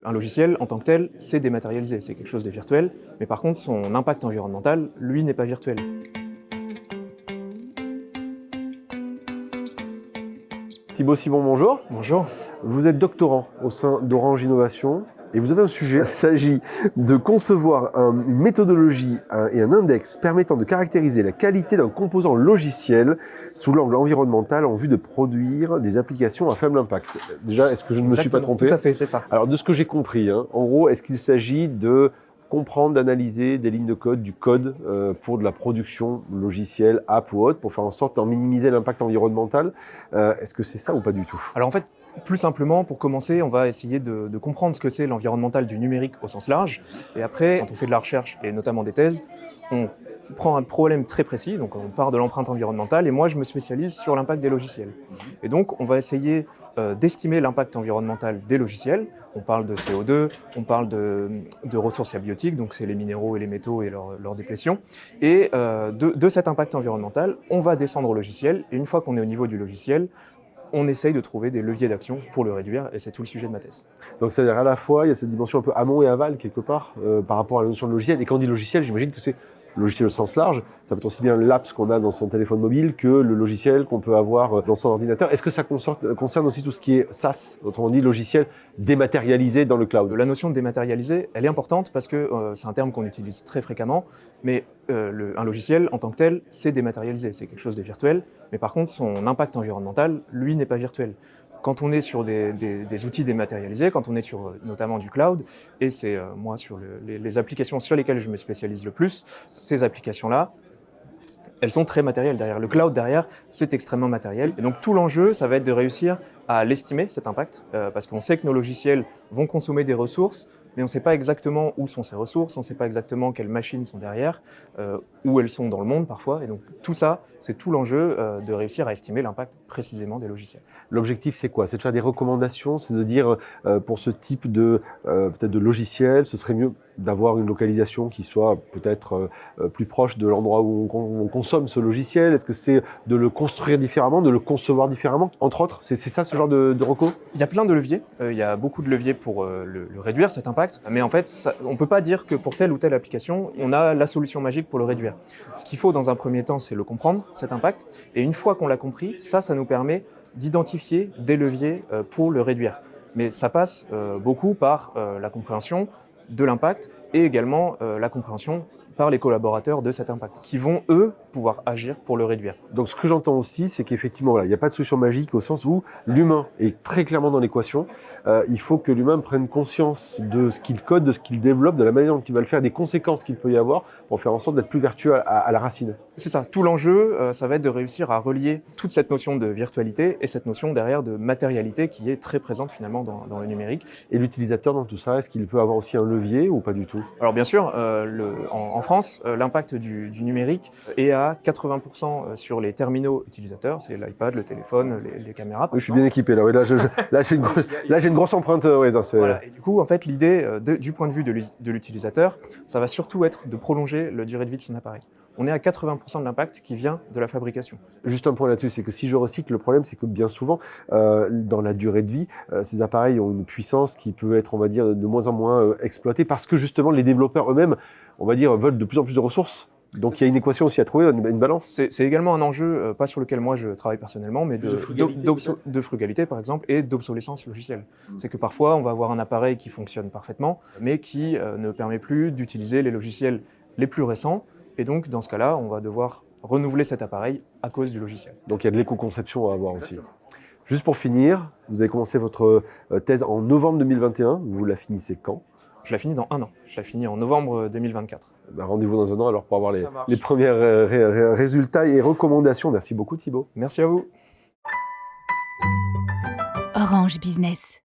Un logiciel, en tant que tel, c'est dématérialisé, c'est quelque chose de virtuel, mais par contre, son impact environnemental, lui, n'est pas virtuel. Thibaut Simon, bonjour. Bonjour. Vous êtes doctorant au sein d'Orange Innovation et vous avez un sujet. Il s'agit de concevoir une méthodologie et un index permettant de caractériser la qualité d'un composant logiciel sous l'angle environnemental en vue de produire des applications à faible impact. Déjà, est-ce que je ne me suis pas trompé? Tout à fait, c'est ça. Alors, de ce que j'ai compris, en gros, est-ce qu'il s'agit de comprendre, d'analyser des lignes de code, du code pour de la production logicielle, app ou autre, pour faire en sorte d'en minimiser l'impact environnemental. Est-ce que c'est ça ou pas du tout? Alors en fait, plus simplement, pour commencer, on va essayer de comprendre ce que c'est l'environnemental du numérique au sens large. Et après, quand on fait de la recherche, et notamment des thèses, on prend un problème très précis, donc on part de l'empreinte environnementale, et moi je me spécialise sur l'impact des logiciels. Et donc on va essayer d'estimer l'impact environnemental des logiciels. On parle de CO2, on parle de ressources abiotiques, donc c'est les minéraux et les métaux et leur déplétion. Et de cet impact environnemental, on va descendre au logiciel, et une fois qu'on est au niveau du logiciel, on essaye de trouver des leviers d'action pour le réduire, et c'est tout le sujet de ma thèse. Donc c'est-à-dire à la fois, il y a cette dimension un peu amont et aval quelque part par rapport à la notion de logiciel. Et quand on dit logiciel, j'imagine que c'est logiciel au sens large. Ça peut être aussi bien l'apps qu'on a dans son téléphone mobile que le logiciel qu'on peut avoir dans son ordinateur. Est-ce que ça concerne aussi tout ce qui est SaaS, autrement dit logiciel dématérialisé dans le cloud? La notion de dématérialisé, elle est importante parce que c'est un terme qu'on utilise très fréquemment, mais un logiciel en tant que tel, c'est dématérialisé, c'est quelque chose de virtuel, mais par contre son impact environnemental, lui, n'est pas virtuel. Quand on est sur des outils dématérialisés, quand on est sur notamment du cloud, et c'est moi sur les applications sur lesquelles je me spécialise le plus, ces applications-là, elles sont très matérielles derrière. Le cloud derrière, c'est extrêmement matériel. Et donc tout l'enjeu, ça va être de réussir à l'estimer, cet impact, parce qu'on sait que nos logiciels vont consommer des ressources, mais on ne sait pas exactement où sont ces ressources, on ne sait pas exactement quelles machines sont derrière, où elles sont dans le monde parfois. Et donc tout ça, c'est tout l'enjeu de réussir à estimer l'impact précisément des logiciels. L'objectif, c'est quoi? C'est de faire des recommandations, c'est de dire pour ce type de peut-être de logiciel, ce serait mieux d'avoir une localisation qui soit peut-être plus proche de l'endroit où on consomme ce logiciel. Est-ce que c'est de le construire différemment, de le concevoir différemment, entre autres? C'est ça ce genre de reco? Il y a plein de leviers, il y a beaucoup de leviers pour le réduire, cet impact, mais en fait, on ne peut pas dire que pour telle ou telle application, on a la solution magique pour le réduire. Ce qu'il faut dans un premier temps, c'est le comprendre, cet impact, et une fois qu'on l'a compris, ça nous permet d'identifier des leviers pour le réduire. Mais ça passe beaucoup par la compréhension de l'impact et également la compréhension par les collaborateurs de cet impact, qui vont, eux, pouvoir agir pour le réduire. Donc ce que j'entends aussi, c'est qu'effectivement, voilà, il n'y a pas de solution magique au sens où l'humain est très clairement dans l'équation. Il faut que l'humain prenne conscience de ce qu'il code, de ce qu'il développe, de la manière dont il va le faire, des conséquences qu'il peut y avoir pour faire en sorte d'être plus vertueux à la racine. C'est ça, tout l'enjeu, ça va être de réussir à relier toute cette notion de virtualité et cette notion derrière de matérialité qui est très présente finalement dans le numérique. Et l'utilisateur dans tout ça, est-ce qu'il peut avoir aussi un levier ou pas du tout? Alors bien sûr, en France, l'impact du numérique est à 80% sur les terminaux utilisateurs, c'est l'iPad, le téléphone, les caméras. Oui, je suis bien équipé là. Oui, là j'ai une grosse empreinte. Ouais, voilà. Et du coup, en fait, l'idée du point de vue de l'utilisateur, ça va surtout être de prolonger la durée de vie de son appareil. On est à 80% de l'impact qui vient de la fabrication. Juste un point là-dessus, c'est que si je recycle, le problème c'est que bien souvent, dans la durée de vie, ces appareils ont une puissance qui peut être, on va dire, de moins en moins exploitée parce que justement les développeurs eux-mêmes, on va dire, veulent de plus en plus de ressources. Donc il y a une équation aussi à trouver, une balance. C'est également un enjeu, pas sur lequel moi je travaille personnellement, mais de frugalité par exemple, et d'obsolescence logicielle. C'est que parfois on va avoir un appareil qui fonctionne parfaitement, mais qui ne permet plus d'utiliser les logiciels les plus récents, et donc dans ce cas-là, on va devoir renouveler cet appareil à cause du logiciel. Donc il y a de l'éco-conception à avoir aussi. Juste pour finir, vous avez commencé votre thèse en novembre 2021, vous la finissez quand? Je la finis dans 1 an, je la finis en novembre 2024. Rendez-vous dans 1 an alors pour avoir les premiers résultats et recommandations. Merci beaucoup Thibaut. Merci à vous. Orange Business.